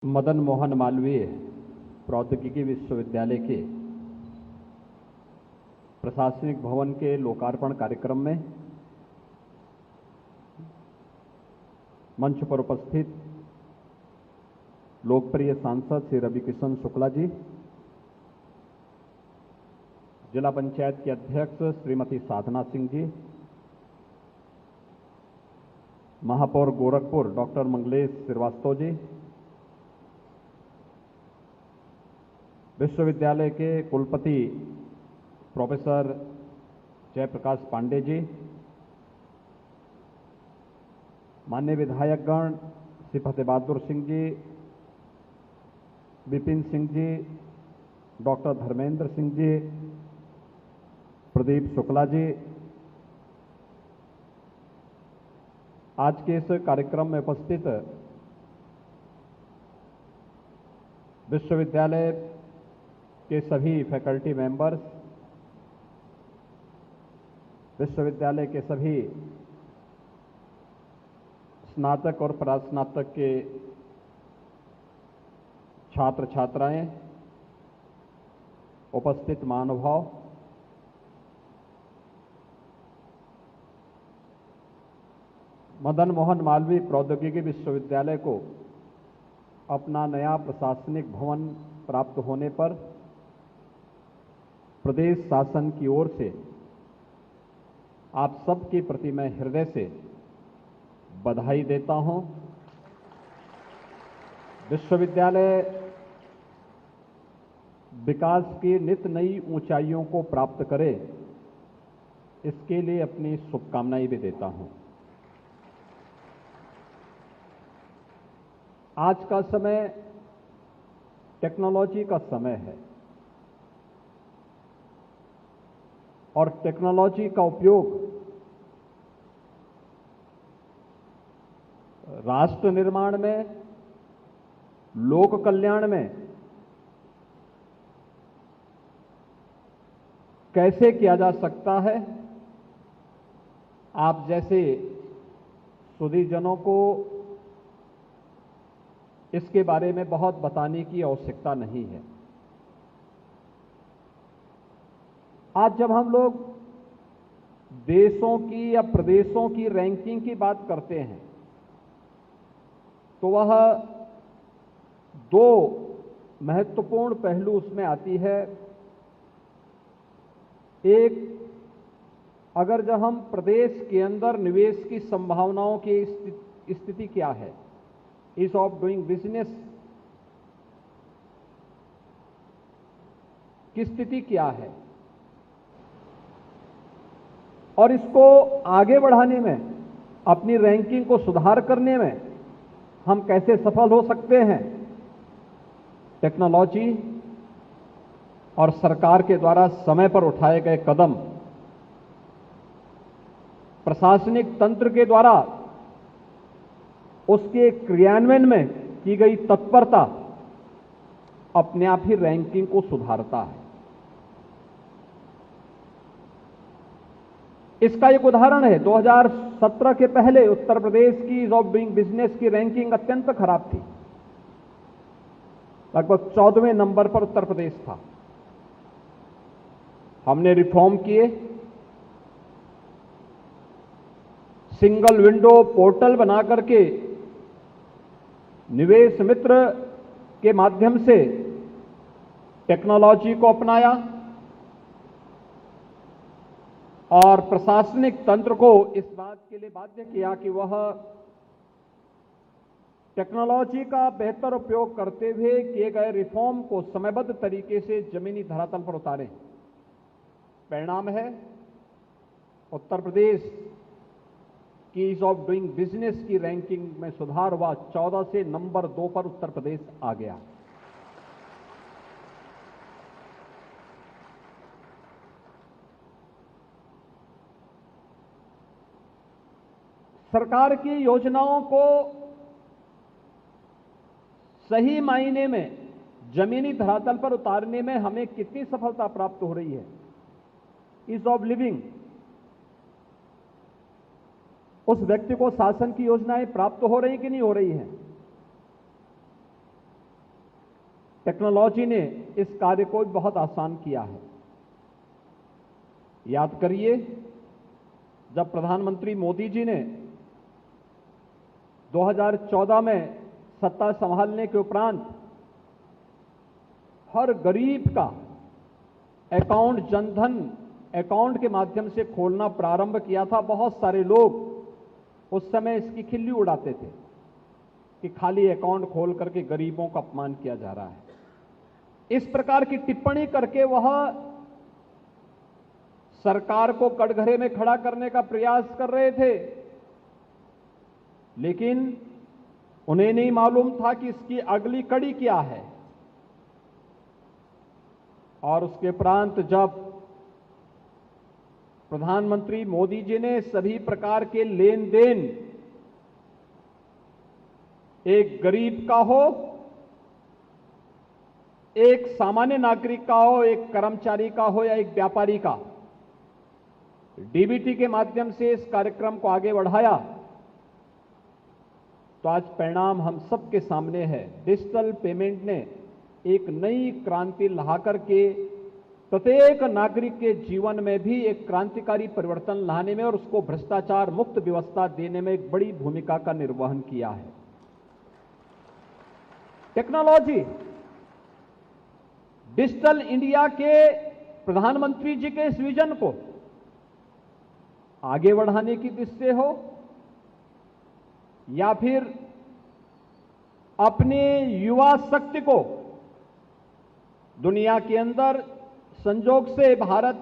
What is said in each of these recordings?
मदन मोहन मालवीय प्रौद्योगिकी विश्वविद्यालय के प्रशासनिक भवन के लोकार्पण कार्यक्रम में मंच पर उपस्थित लोकप्रिय सांसद श्री रविकिशन शुक्ला जी, जिला पंचायत के अध्यक्ष श्रीमती साधना सिंह जी, महापौर गोरखपुर डॉक्टर मंगलेश श्रीवास्तव जी, विश्वविद्यालय के कुलपति प्रोफेसर जयप्रकाश पांडे जी, माननीय विधायकगण श्री फतेह बहादुर सिंह जी, विपिन सिंह जी, डॉक्टर धर्मेंद्र सिंह जी, प्रदीप शुक्ला जी, आज के इस कार्यक्रम में उपस्थित विश्वविद्यालय के सभी फैकल्टी मेंबर्स, विश्वविद्यालय के सभी स्नातक और परास्नातक के छात्र छात्राएं, उपस्थित महानुभाव, मदन मोहन मालवीय प्रौद्योगिकी विश्वविद्यालय को अपना नया प्रशासनिक भवन प्राप्त होने पर प्रदेश शासन की ओर से आप सबके प्रति मैं हृदय से बधाई देता हूं। विश्वविद्यालय विकास की नित नई ऊंचाइयों को प्राप्त करे, इसके लिए अपनी शुभकामनाएं भी देता हूं। आज का समय टेक्नोलॉजी का समय है और टेक्नोलॉजी का उपयोग राष्ट्र निर्माण में, लोक कल्याण में कैसे किया जा सकता है, आप जैसे सुधीजनों को इसके बारे में बहुत बताने की आवश्यकता नहीं है। आज जब हम लोग देशों की या प्रदेशों की रैंकिंग की बात करते हैं तो वह दो महत्वपूर्ण पहलू उसमें आती है। एक, अगर जब हम प्रदेश के अंदर निवेश की संभावनाओं की स्थिति क्या है, ईज ऑफ डूइंग बिजनेस की स्थिति क्या है, और इसको आगे बढ़ाने में, अपनी रैंकिंग को सुधार करने में हम कैसे सफल हो सकते हैं, टेक्नोलॉजी और सरकार के द्वारा समय पर उठाए गए कदम, प्रशासनिक तंत्र के द्वारा उसके क्रियान्वयन में की गई तत्परता अपने आप ही रैंकिंग को सुधारता है। इसका एक उदाहरण है, 2017 के पहले उत्तर प्रदेश की ईज ऑफ डूइंग बिजनेस की रैंकिंग अत्यंत खराब थी। लगभग 14वें नंबर पर उत्तर प्रदेश था। हमने रिफॉर्म किए, सिंगल विंडो पोर्टल बना करके निवेश मित्र के माध्यम से टेक्नोलॉजी को अपनाया और प्रशासनिक तंत्र को इस बात के लिए बाध्य किया कि वह टेक्नोलॉजी का बेहतर उपयोग करते हुए किए गए रिफॉर्म को समयबद्ध तरीके से जमीनी धरातल पर उतारें। परिणाम है, उत्तर प्रदेश की ईज ऑफ डूइंग बिजनेस की रैंकिंग में सुधार हुआ, 14 से नंबर 2 पर उत्तर प्रदेश आ गया। सरकार की योजनाओं को सही मायने में जमीनी धरातल पर उतारने में हमें कितनी सफलता प्राप्त हो रही है, ईज ऑफ लिविंग, उस व्यक्ति को शासन की योजनाएं प्राप्त हो रही कि नहीं हो रही हैं। टेक्नोलॉजी ने इस कार्य को बहुत आसान किया है। याद करिए, जब प्रधानमंत्री मोदी जी ने 2014 में सत्ता संभालने के उपरांत हर गरीब का अकाउंट, जनधन अकाउंट के माध्यम से खोलना प्रारंभ किया था, बहुत सारे लोग उस समय इसकी खिल्ली उड़ाते थे कि खाली अकाउंट खोल करके गरीबों का अपमान किया जा रहा है। इस प्रकार की टिप्पणी करके वह सरकार को कटघरे में खड़ा करने का प्रयास कर रहे थे, लेकिन उन्हें नहीं मालूम था कि इसकी अगली कड़ी क्या है। और उसके उपरांत जब प्रधानमंत्री मोदी जी ने सभी प्रकार के लेन देन, एक गरीब का हो, एक सामान्य नागरिक का हो, एक कर्मचारी का हो या एक व्यापारी का, डीबीटी के माध्यम से इस कार्यक्रम को आगे बढ़ाया, तो आज परिणाम हम सबके सामने है। डिजिटल पेमेंट ने एक नई क्रांति ला करके प्रत्येक नागरिक के जीवन में भी एक क्रांतिकारी परिवर्तन लाने में और उसको भ्रष्टाचार मुक्त व्यवस्था देने में एक बड़ी भूमिका का निर्वहन किया है। टेक्नोलॉजी डिजिटल इंडिया के प्रधानमंत्री जी के इस विजन को आगे बढ़ाने की दृष्टि से हो या फिर अपने युवा शक्ति को दुनिया के अंदर, संजोग से भारत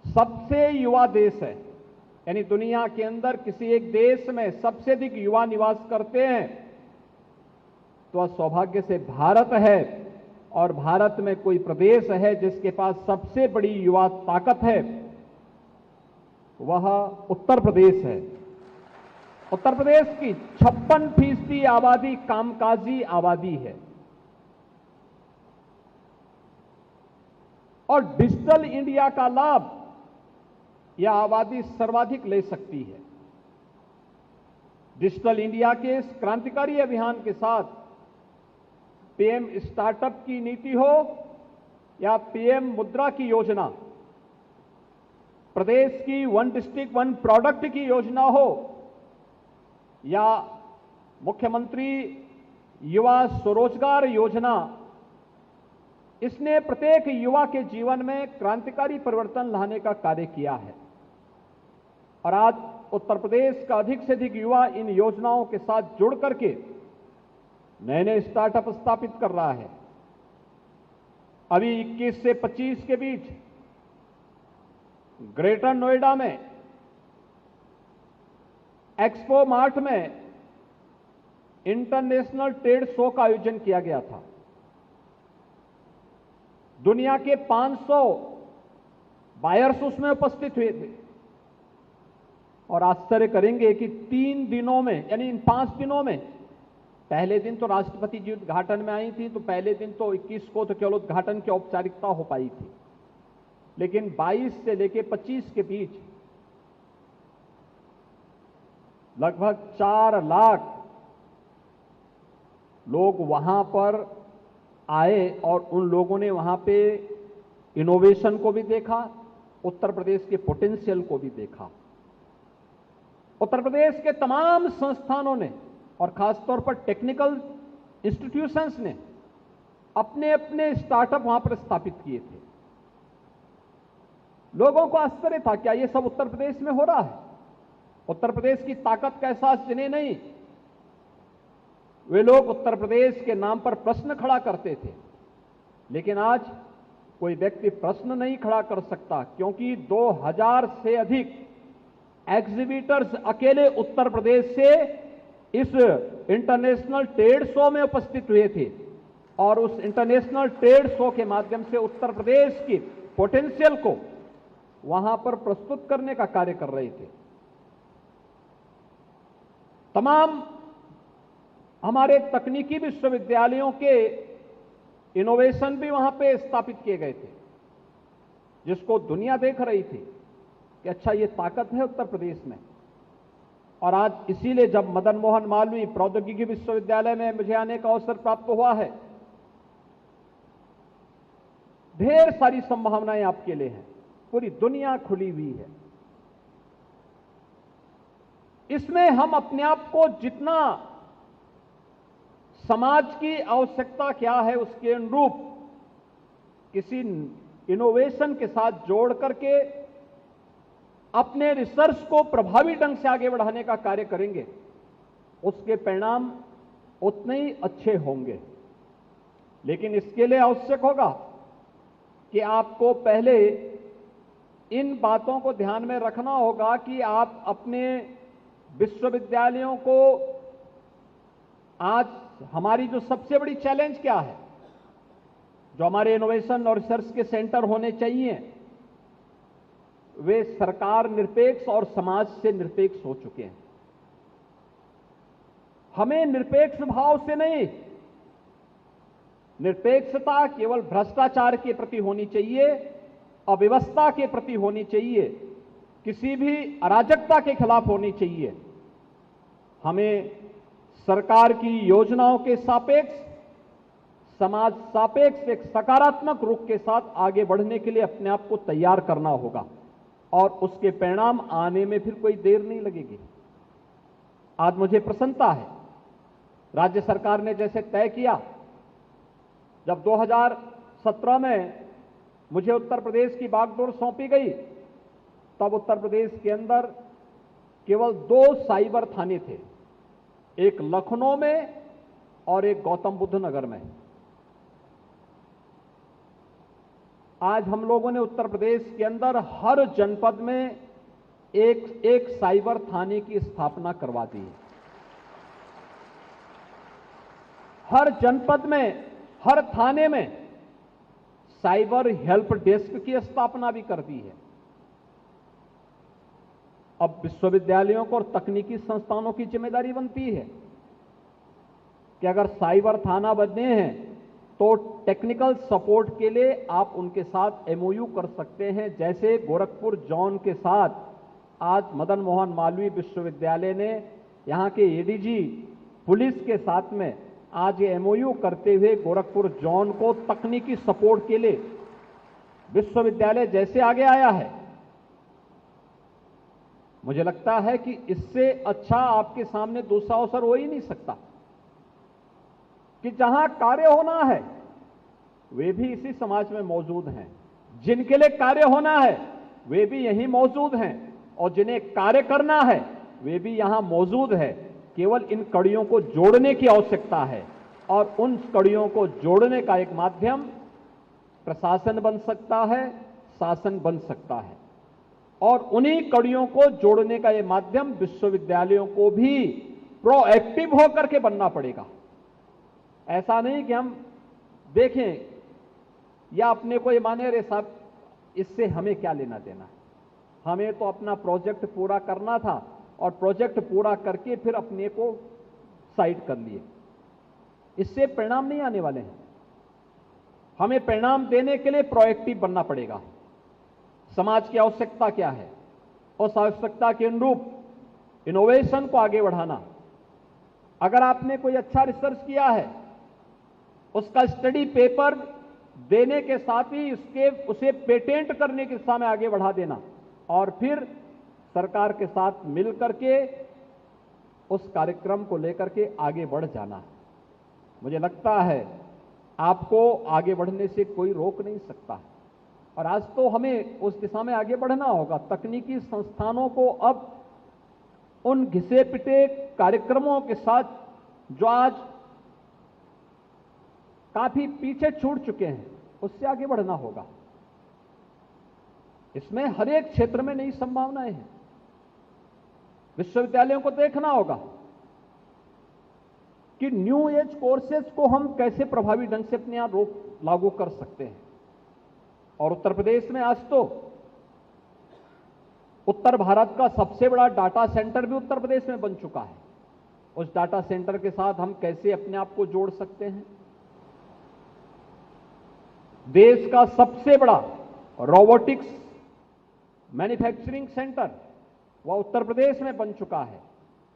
सबसे युवा देश है, यानी दुनिया के अंदर किसी एक देश में सबसे अधिक युवा निवास करते हैं, तो सौभाग्य से भारत है। और भारत में कोई प्रदेश है जिसके पास सबसे बड़ी युवा ताकत है, वह उत्तर प्रदेश है। उत्तर प्रदेश की 56% आबादी कामकाजी आबादी है और डिजिटल इंडिया का लाभ यह आबादी सर्वाधिक ले सकती है। डिजिटल इंडिया के इस क्रांतिकारी अभियान के साथ पीएम स्टार्टअप की नीति हो या पीएम मुद्रा की योजना, प्रदेश की वन डिस्ट्रिक्ट वन प्रोडक्ट की योजना हो या मुख्यमंत्री युवा स्वरोजगार योजना, इसने प्रत्येक युवा के जीवन में क्रांतिकारी परिवर्तन लाने का कार्य किया है। और आज उत्तर प्रदेश का अधिक से अधिक युवा इन योजनाओं के साथ जुड़ करके नए नए स्टार्टअप स्थापित कर रहा है। अभी 21 से 25 के बीच ग्रेटर नोएडा में एक्सपो मार्ट में इंटरनेशनल ट्रेड शो का आयोजन किया गया था। दुनिया के 500 बायर्स उसमें उपस्थित हुए थे और आश्चर्य करेंगे कि 3 दिनों में, यानी इन 5 दिनों में, पहले दिन तो राष्ट्रपति जी उद्घाटन में आई थी, तो पहले दिन तो 21 को तो केवल उद्घाटन की औपचारिकता हो पाई थी, लेकिन 22 से लेकर 25 के बीच लगभग 4 लाख लोग वहां पर आए और उन लोगों ने वहां पे इनोवेशन को भी देखा, उत्तर प्रदेश के पोटेंशियल को भी देखा। उत्तर प्रदेश के तमाम संस्थानों ने और खासतौर पर टेक्निकल इंस्टीट्यूशंस ने अपने अपने स्टार्टअप वहां पर स्थापित किए थे। लोगों को आश्चर्य था, क्या यह सब उत्तर प्रदेश में हो रहा है? उत्तर प्रदेश की ताकत का एहसास जिन्हें नहीं, वे लोग उत्तर प्रदेश के नाम पर प्रश्न खड़ा करते थे। लेकिन आज कोई व्यक्ति प्रश्न नहीं खड़ा कर सकता, क्योंकि 2000 से अधिक एग्जीबिटर्स अकेले उत्तर प्रदेश से इस इंटरनेशनल ट्रेड शो में उपस्थित हुए थे और उस इंटरनेशनल ट्रेड शो के माध्यम से उत्तर प्रदेश की पोटेंशियल को वहां पर प्रस्तुत करने का कार्य कर रहे थे। तमाम हमारे तकनीकी विश्वविद्यालयों के इनोवेशन भी वहां पे स्थापित किए गए थे, जिसको दुनिया देख रही थी कि अच्छा ये ताकत है उत्तर प्रदेश में। और आज इसीलिए जब मदन मोहन मालवीय प्रौद्योगिकी विश्वविद्यालय में मुझे आने का अवसर प्राप्त हुआ है, ढेर सारी संभावनाएं आपके लिए हैं, पूरी दुनिया खुली हुई है। इसमें हम अपने आप को जितना समाज की आवश्यकता क्या है उसके अनुरूप किसी इनोवेशन के साथ जोड़ करके अपने रिसर्च को प्रभावी ढंग से आगे बढ़ाने का कार्य करेंगे, उसके परिणाम उतने ही अच्छे होंगे। लेकिन इसके लिए आवश्यक होगा कि आपको पहले इन बातों को ध्यान में रखना होगा कि आप अपने विश्वविद्यालयों को, आज हमारी जो सबसे बड़ी चैलेंज क्या है, जो हमारे इनोवेशन और रिसर्च के सेंटर होने चाहिए, वे सरकार निरपेक्ष और समाज से निरपेक्ष हो चुके हैं। हमें निरपेक्ष भाव से नहीं, निरपेक्षता केवल भ्रष्टाचार के प्रति होनी चाहिए, अव्यवस्था के प्रति होनी चाहिए, किसी भी अराजकता के खिलाफ होनी चाहिए। हमें सरकार की योजनाओं के सापेक्ष, समाज सापेक्ष एक सकारात्मक रुख के साथ आगे बढ़ने के लिए अपने आप को तैयार करना होगा और उसके परिणाम आने में फिर कोई देर नहीं लगेगी। आज मुझे प्रसन्नता है, राज्य सरकार ने जैसे तय किया, जब 2017 में मुझे उत्तर प्रदेश की बागडोर सौंपी गई, तब उत्तर प्रदेश के अंदर केवल 2 साइबर थाने थे, एक लखनऊ में और एक गौतम बुद्ध नगर में। आज हम लोगों ने उत्तर प्रदेश के अंदर हर जनपद में एक साइबर थाने की स्थापना करवा दी है। हर जनपद में, हर थाने में साइबर हेल्प डेस्क की स्थापना भी कर दी है। अब विश्वविद्यालयों को और तकनीकी संस्थानों की जिम्मेदारी बनती है कि अगर साइबर थाना बनने हैं तो टेक्निकल सपोर्ट के लिए आप उनके साथ एमओयू कर सकते हैं। जैसे गोरखपुर जोन के साथ आज मदन मोहन मालवीय विश्वविद्यालय ने यहां के एडीजी पुलिस के साथ में आज ये एमओयू करते हुए गोरखपुर जोन को तकनीकी सपोर्ट के लिए विश्वविद्यालय जैसे आगे आया है, मुझे लगता है कि इससे अच्छा आपके सामने दूसरा अवसर हो ही नहीं सकता कि जहां कार्य होना है वे भी इसी समाज में मौजूद हैं, जिनके लिए कार्य होना है वे भी यहीं मौजूद हैं, और जिन्हें कार्य करना है वे भी यहां मौजूद है। केवल इन कड़ियों को जोड़ने की आवश्यकता है और उन कड़ियों को जोड़ने का एक माध्यम प्रशासन बन सकता है, शासन बन सकता है, और उन्हीं कड़ियों को जोड़ने का यह माध्यम विश्वविद्यालयों को भी प्रोएक्टिव होकर के बनना पड़ेगा। ऐसा नहीं कि हम देखें या अपने को ये माने, अरे साहब इससे हमें क्या लेना देना है, हमें तो अपना प्रोजेक्ट पूरा करना था और प्रोजेक्ट पूरा करके फिर अपने को साइड कर लिए। इससे परिणाम नहीं आने वाले हैं। हमें परिणाम देने के लिए प्रोएक्टिव बनना पड़ेगा। समाज की आवश्यकता क्या है, उस आवश्यकता के अनुरूप इनोवेशन को आगे बढ़ाना। अगर आपने कोई अच्छा रिसर्च किया है, उसका स्टडी पेपर देने के साथ ही उसे पेटेंट करने की दिशा में आगे बढ़ा देना और फिर सरकार के साथ मिलकर के उस कार्यक्रम को लेकर के आगे बढ़ जाना। मुझे लगता है आपको आगे बढ़ने से कोई रोक नहीं सकता, और आज तो हमें उस दिशा में आगे बढ़ना होगा। तकनीकी संस्थानों को अब उन घिसे पिटे कार्यक्रमों के साथ जो आज काफी पीछे छूट चुके हैं, उससे आगे बढ़ना होगा। इसमें हर एक क्षेत्र में नई संभावनाएं हैं। विश्वविद्यालयों को देखना होगा कि न्यू एज कोर्सेज को हम कैसे प्रभावी ढंग से अपने यहां लागू कर सकते हैं। और उत्तर प्रदेश में आज तो उत्तर भारत का सबसे बड़ा डाटा सेंटर भी उत्तर प्रदेश में बन चुका है। उस डाटा सेंटर के साथ हम कैसे अपने आप को जोड़ सकते हैं। देश का सबसे बड़ा रोबोटिक्स मैन्युफैक्चरिंग सेंटर वह उत्तर प्रदेश में बन चुका है।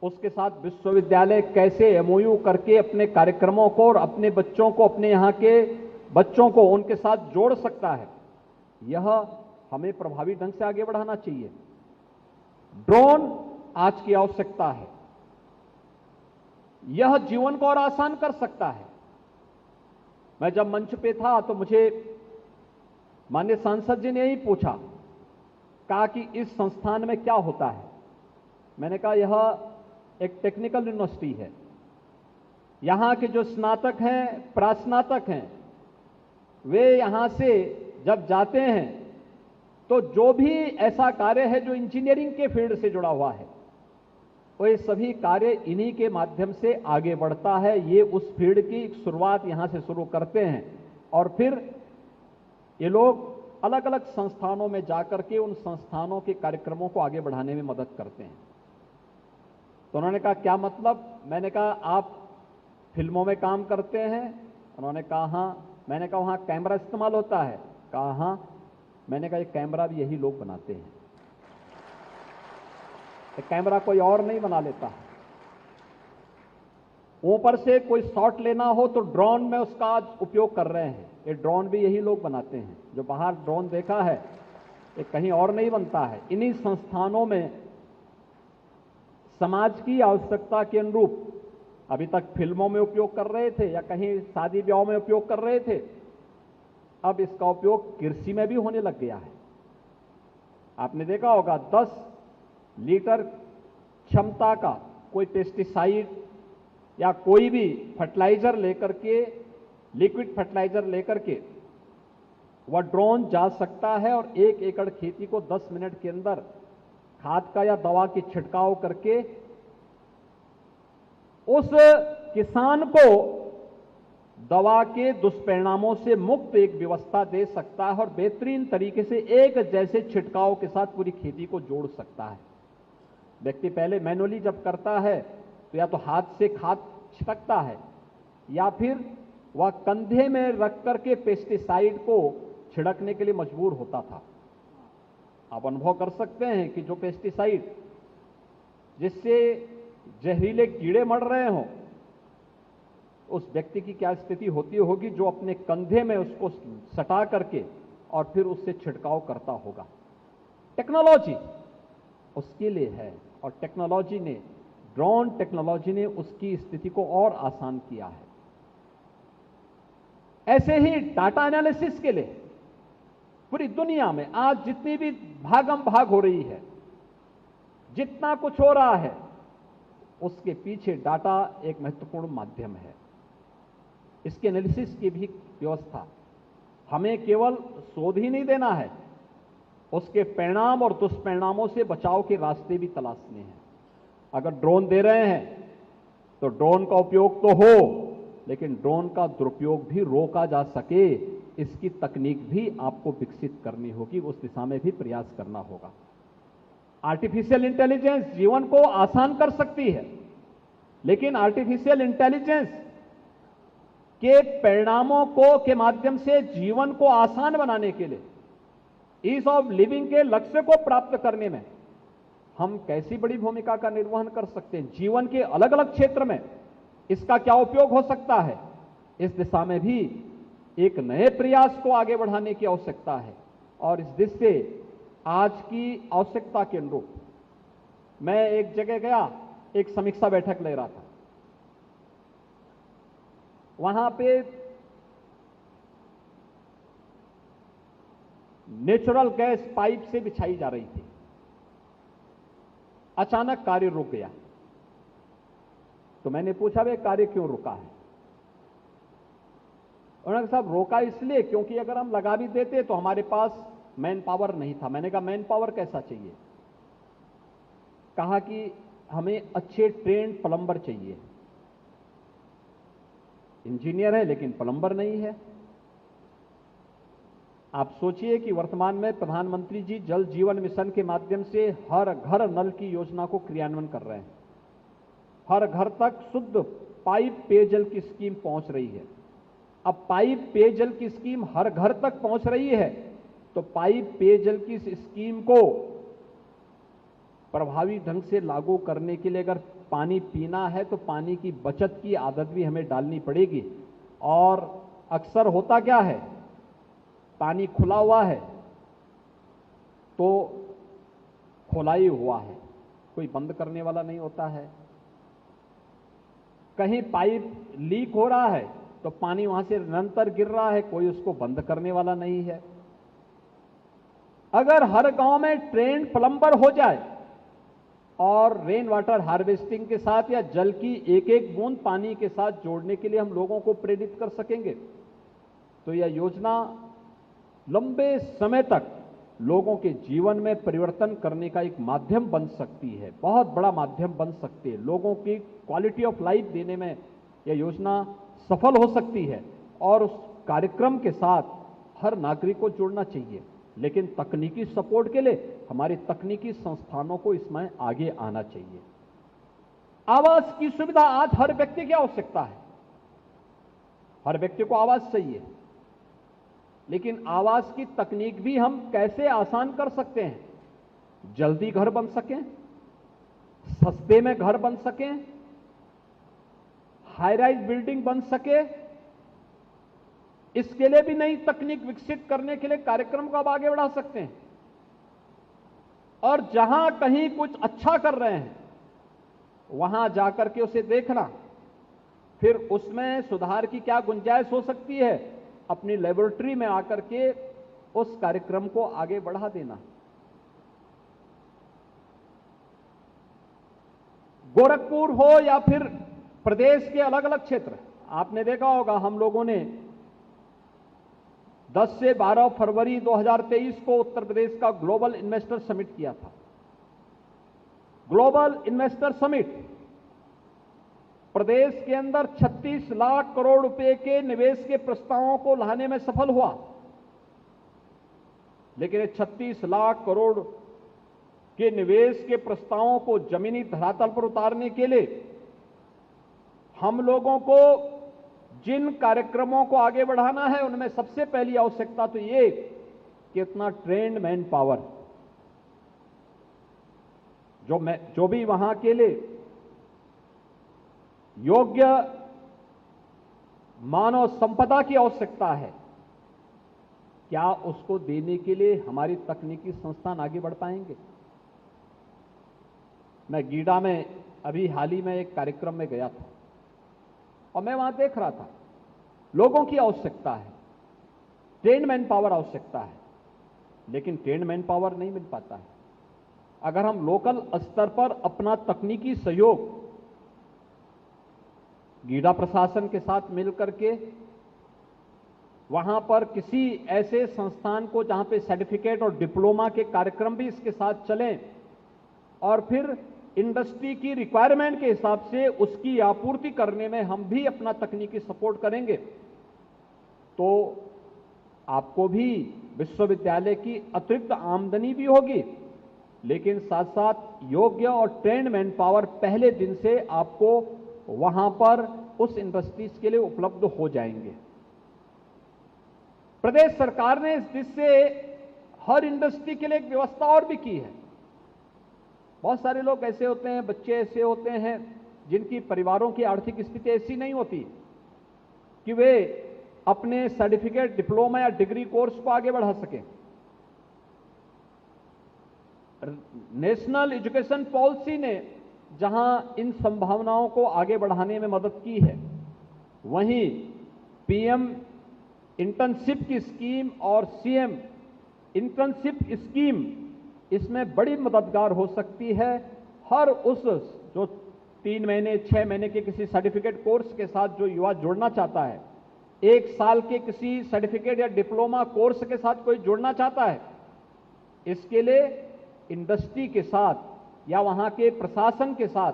उसके साथ विश्वविद्यालय कैसे एमओयू करके अपने कार्यक्रमों को और अपने बच्चों को, अपने यहां के बच्चों को उनके साथ जोड़ सकता है, यह हमें प्रभावी ढंग से आगे बढ़ाना चाहिए। ड्रोन आज की आवश्यकता है, यह जीवन को और आसान कर सकता है। मैं जब मंच पे था तो मुझे माननीय सांसद जी ने यही पूछा, कहा कि इस संस्थान में क्या होता है। मैंने कहा यह एक टेक्निकल यूनिवर्सिटी है, यहां के जो स्नातक हैं, प्रास्नातक हैं, वे यहां से जब जाते हैं तो जो भी ऐसा कार्य है जो इंजीनियरिंग के फील्ड से जुड़ा हुआ है, वो ये सभी कार्य इन्हीं के माध्यम से आगे बढ़ता है। ये उस फील्ड की शुरुआत यहां से शुरू करते हैं और फिर ये लोग अलग अलग संस्थानों में जाकर के उन संस्थानों के कार्यक्रमों को आगे बढ़ाने में मदद करते हैं। तो उन्होंने कहा क्या मतलब? मैंने कहा आप फिल्मों में काम करते हैं? उन्होंने कहा हाँ। मैंने कहा वहां कैमरा इस्तेमाल होता है? कहा हाँ। मैंने कहा ये कैमरा भी यही लोग बनाते हैं, कैमरा कोई और नहीं बना लेता। ऊपर से कोई शॉट लेना हो तो ड्रोन में उसका आज उपयोग कर रहे हैं, ये ड्रोन भी यही लोग बनाते हैं। जो बाहर ड्रोन देखा है ये कहीं और नहीं बनता है। इन्हीं संस्थानों में समाज की आवश्यकता के अनुरूप अभी तक फिल्मों में उपयोग कर रहे थे या कहीं शादी ब्याह में उपयोग कर रहे थे, अब इसका उपयोग कृषि में भी होने लग गया है। आपने देखा होगा 10 लीटर क्षमता का कोई पेस्टिसाइड या कोई भी फर्टिलाइजर लेकर के, लिक्विड फर्टिलाइजर लेकर के वह ड्रोन जा सकता है और 1 एकड़ खेती को 10 मिनट के अंदर खाद का या दवा की छिड़काव करके उस किसान को दवा के दुष्परिणामों से मुक्त एक व्यवस्था दे सकता है और बेहतरीन तरीके से एक जैसे छिड़काव के साथ पूरी खेती को जोड़ सकता है। व्यक्ति पहले मैनुअली जब करता है तो या तो हाथ से खाद छिड़कता है या फिर वह कंधे में रख करके पेस्टिसाइड को छिड़कने के लिए मजबूर होता था। आप अनुभव कर सकते हैं कि जो पेस्टिसाइड जिससे जहरीले कीड़े मर रहे हों, उस व्यक्ति की क्या स्थिति होती होगी जो अपने कंधे में उसको सटा करके और फिर उससे छिड़काव करता होगा। टेक्नोलॉजी उसके लिए है और टेक्नोलॉजी ने, ड्रोन टेक्नोलॉजी ने उसकी स्थिति को और आसान किया है। ऐसे ही डाटा एनालिसिस के लिए पूरी दुनिया में आज जितनी भी भागम भाग हो रही है, जितना कुछ हो रहा है, उसके पीछे डाटा एक महत्वपूर्ण माध्यम है। इसके एनालिसिस की भी व्यवस्था, हमें केवल शोध ही नहीं देना है, उसके परिणाम और दुष्परिणामों से बचाव के रास्ते भी तलाशने हैं। अगर ड्रोन दे रहे हैं तो ड्रोन का उपयोग तो हो, लेकिन ड्रोन का दुरुपयोग भी रोका जा सके, इसकी तकनीक भी आपको विकसित करनी होगी, उस दिशा में भी प्रयास करना होगा। आर्टिफिशियल इंटेलिजेंस जीवन को आसान कर सकती है, लेकिन आर्टिफिशियल इंटेलिजेंस के परिणामों को के माध्यम से जीवन को आसान बनाने के लिए, ईज ऑफ लिविंग के लक्ष्य को प्राप्त करने में हम कैसी बड़ी भूमिका का निर्वहन कर सकते हैं। जीवन के अलग अलग क्षेत्र में इसका क्या उपयोग हो सकता है, इस दिशा में भी एक नए प्रयास को आगे बढ़ाने की आवश्यकता है। और इस दिशा से आज की आवश्यकता के अनुरूप मैं एक जगह गया, एक समीक्षा बैठक ले रहा था। वहां पे नेचुरल गैस पाइप से बिछाई जा रही थी। अचानक कार्य रुक गया। तो मैंने पूछा वे कार्य क्यों रुका है? उन्होंने कहा साहब रोका इसलिए क्योंकि अगर हम लगा भी देते तो हमारे पास मैन पावर नहीं था। मैंने कहा मैन पावर कैसा चाहिए? कहा कि हमें अच्छे ट्रेंड प्लम्बर चाहिए। इंजीनियर है लेकिन प्लम्बर नहीं है। आप सोचिए कि वर्तमान में प्रधानमंत्री जी जल जीवन मिशन के माध्यम से हर घर नल की योजना को क्रियान्वयन कर रहे हैं। हर घर तक शुद्ध पाइप पेयजल की स्कीम पहुंच रही है। अब पाइप पेयजल की स्कीम हर घर तक पहुंच रही है तो पाइप पेयजल की इस स्कीम को प्रभावी ढंग से लागू करने के लिए अगर पानी पीना है तो पानी की बचत की आदत भी हमें डालनी पड़ेगी। और अक्सर होता क्या है, पानी खुला हुआ है तो खुला ही हुआ है, कोई बंद करने वाला नहीं होता है। कहीं पाइप लीक हो रहा है तो पानी वहां से निरंतर गिर रहा है, कोई उसको बंद करने वाला नहीं है। अगर हर गांव में ट्रेंड प्लम्बर हो जाए और रेन वाटर हार्वेस्टिंग के साथ या जल की एक एक बूंद पानी के साथ जोड़ने के लिए हम लोगों को प्रेरित कर सकेंगे, तो यह योजना लंबे समय तक लोगों के जीवन में परिवर्तन करने का एक माध्यम बन सकती है, बहुत बड़ा माध्यम बन सकती है। लोगों की क्वालिटी ऑफ लाइफ देने में यह योजना सफल हो सकती है और उस कार्यक्रम के साथ हर नागरिक को जुड़ना चाहिए। लेकिन तकनीकी सपोर्ट के लिए हमारी तकनीकी संस्थानों को इसमें आगे आना चाहिए। आवास की सुविधा आज हर व्यक्ति की आवश्यकता है, हर व्यक्ति को आवास चाहिए, लेकिन आवास की तकनीक भी हम कैसे आसान कर सकते हैं, जल्दी घर बन सकें, सस्ते में घर बन सकें, हाई राइज बिल्डिंग बन सके, इसके लिए भी नई तकनीक विकसित करने के लिए कार्यक्रम को अब आगे बढ़ा सकते हैं। और जहां कहीं कुछ अच्छा कर रहे हैं वहां जाकर के उसे देखना, फिर उसमें सुधार की क्या गुंजाइश हो सकती है, अपनी लेबोरेटरी में आकर के उस कार्यक्रम को आगे बढ़ा देना। गोरखपुर हो या फिर प्रदेश के अलग अलग क्षेत्र, आपने देखा होगा हम लोगों ने 10 से 12 फरवरी 2023 को उत्तर प्रदेश का ग्लोबल इन्वेस्टर समिट किया था। ग्लोबल इन्वेस्टर समिट प्रदेश के अंदर 36 लाख करोड़ रुपए के निवेश के प्रस्तावों को लाने में सफल हुआ, लेकिन 36 लाख करोड़ के निवेश के प्रस्तावों को जमीनी धरातल पर उतारने के लिए हम लोगों को जिन कार्यक्रमों को आगे बढ़ाना है उनमें सबसे पहली आवश्यकता तो ये कि इतना ट्रेन्ड मैन पावर, जो भी वहां के लिए योग्य मानव संपदा की आवश्यकता है, क्या उसको देने के लिए हमारी तकनीकी संस्थान आगे बढ़ पाएंगे। मैं गीडा में अभी हाल ही में एक कार्यक्रम में गया था और मैं वहां देख रहा था, लोगों की आवश्यकता है, ट्रेन्ड मैन पावर आवश्यकता है, लेकिन ट्रेन्ड मैन पावर नहीं मिल पाता है। अगर हम लोकल स्तर पर अपना तकनीकी सहयोग गीडा प्रशासन के साथ मिलकर के वहां पर किसी ऐसे संस्थान को जहां पे सर्टिफिकेट और डिप्लोमा के कार्यक्रम भी इसके साथ चलें और फिर इंडस्ट्री की रिक्वायरमेंट के हिसाब से उसकी आपूर्ति करने में हम भी अपना तकनीकी सपोर्ट करेंगे, तो आपको भी विश्वविद्यालय की अतिरिक्त आमदनी भी होगी, लेकिन साथ साथ योग्य और ट्रेन्ड मैन पावर पहले दिन से आपको वहां पर उस इंडस्ट्रीज के लिए उपलब्ध हो जाएंगे। प्रदेश सरकार ने इस दृष्टि से हर इंडस्ट्री के लिए एक व्यवस्था और भी की है। बहुत सारे लोग ऐसे होते हैं, बच्चे ऐसे होते हैं जिनकी परिवारों की आर्थिक स्थिति ऐसी नहीं होती कि वे अपने सर्टिफिकेट, डिप्लोमा या डिग्री कोर्स को आगे बढ़ा सकें। नेशनल एजुकेशन पॉलिसी ने जहां इन संभावनाओं को आगे बढ़ाने में मदद की है, वहीं पीएम इंटर्नशिप की स्कीम और सीएम इंटर्नशिप स्कीम इसमें बड़ी मददगार हो सकती है। हर उस जो 3 महीने 6 महीने के किसी सर्टिफिकेट कोर्स के साथ जो युवा जुड़ना चाहता है, 1 साल के किसी सर्टिफिकेट या डिप्लोमा कोर्स के साथ कोई जुड़ना चाहता है, इसके लिए इंडस्ट्री के साथ या वहां के प्रशासन के साथ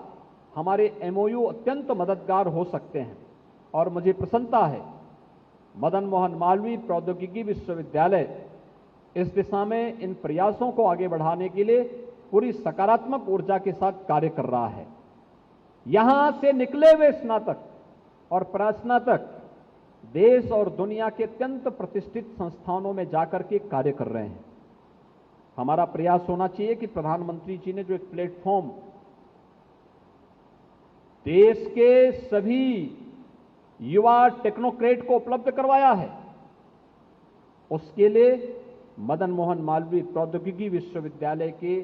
हमारे एमओयू अत्यंत मददगार हो सकते हैं। और मुझे प्रसन्नता है मदन मोहन मालवीय प्रौद्योगिकी विश्वविद्यालय इस दिशा में इन प्रयासों को आगे बढ़ाने के लिए पूरी सकारात्मक ऊर्जा के साथ कार्य कर रहा है। यहां से निकले हुए स्नातक और परास्नातक देश और दुनिया के अत्यंत प्रतिष्ठित संस्थानों में जाकर के कार्य कर रहे हैं। हमारा प्रयास होना चाहिए कि प्रधानमंत्री जी ने जो एक प्लेटफॉर्म देश के सभी युवा टेक्नोक्रेट को उपलब्ध करवाया है, उसके लिए मदन मोहन मालवीय प्रौद्योगिकी विश्वविद्यालय के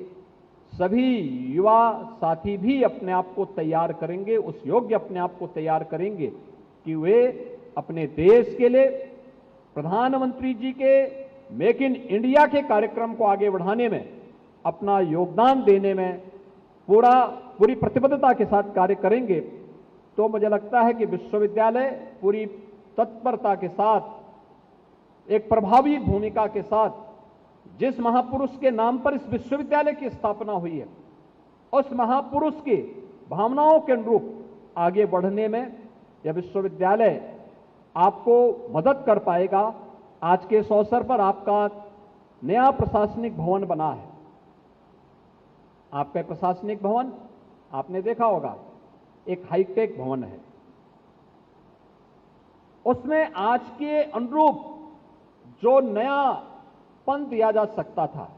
सभी युवा साथी भी अपने आप को तैयार करेंगे, उस योग्य अपने आप को तैयार करेंगे कि वे अपने देश के लिए प्रधानमंत्री जी के मेक इन इंडिया के कार्यक्रम को आगे बढ़ाने में अपना योगदान देने में पूरी प्रतिबद्धता के साथ कार्य करेंगे। तो मुझे लगता है कि विश्वविद्यालय पूरी तत्परता के साथ, एक प्रभावी भूमिका के साथ, जिस महापुरुष के नाम पर इस विश्वविद्यालय की स्थापना हुई है, उस महापुरुष की भावनाओं के अनुरूप आगे बढ़ने में यह विश्वविद्यालय आपको मदद कर पाएगा। आज के इस अवसर पर आपका नया प्रशासनिक भवन बना है। आपका प्रशासनिक भवन आपने देखा होगा, एक हाईटेक भवन है। उसमें आज के अनुरूप जो नया पन दिया जा सकता था,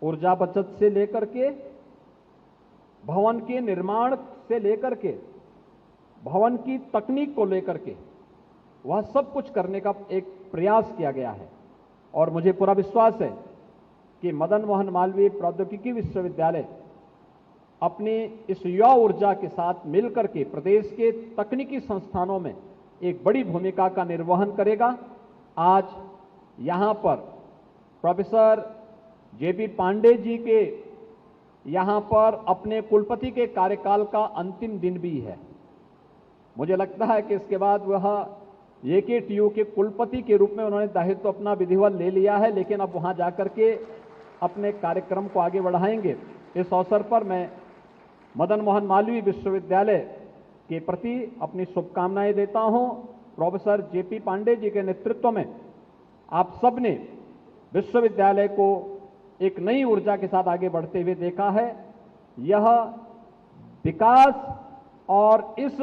ऊर्जा बचत से लेकर के, भवन के निर्माण से लेकर के, भवन की तकनीक को लेकर के, वह सब कुछ करने का एक प्रयास किया गया है। और मुझे पूरा विश्वास है कि मदन मोहन मालवीय प्रौद्योगिकी विश्वविद्यालय अपनी इस युवा ऊर्जा के साथ मिलकर के प्रदेश के तकनीकी संस्थानों में एक बड़ी भूमिका का निर्वहन करेगा। आज यहां पर प्रोफेसर जेपी पांडे जी के यहां पर अपने कुलपति के कार्यकाल का अंतिम दिन भी है। मुझे लगता है कि इसके बाद वह AKTU के कुलपति के रूप में उन्होंने दायित्व अपना विधिवत ले लिया है, लेकिन अब वहां जाकर के अपने कार्यक्रम को आगे बढ़ाएंगे। इस अवसर पर मैं मदन मोहन मालवीय विश्वविद्यालय के प्रति अपनी शुभकामनाएं देता हूं। प्रोफेसर JP पांडे जी के नेतृत्व में आप सबने विश्वविद्यालय को एक नई ऊर्जा के साथ आगे बढ़ते हुए देखा है। यह विकास और इस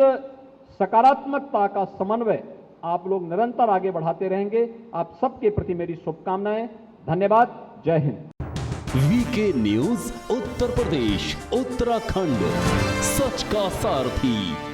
सकारात्मकता का समन्वय आप लोग निरंतर आगे बढ़ाते रहेंगे। आप सबके प्रति मेरी शुभकामनाएं। धन्यवाद। जय हिंद। VK न्यूज उत्तर प्रदेश उत्तराखंड, सच का सारथी।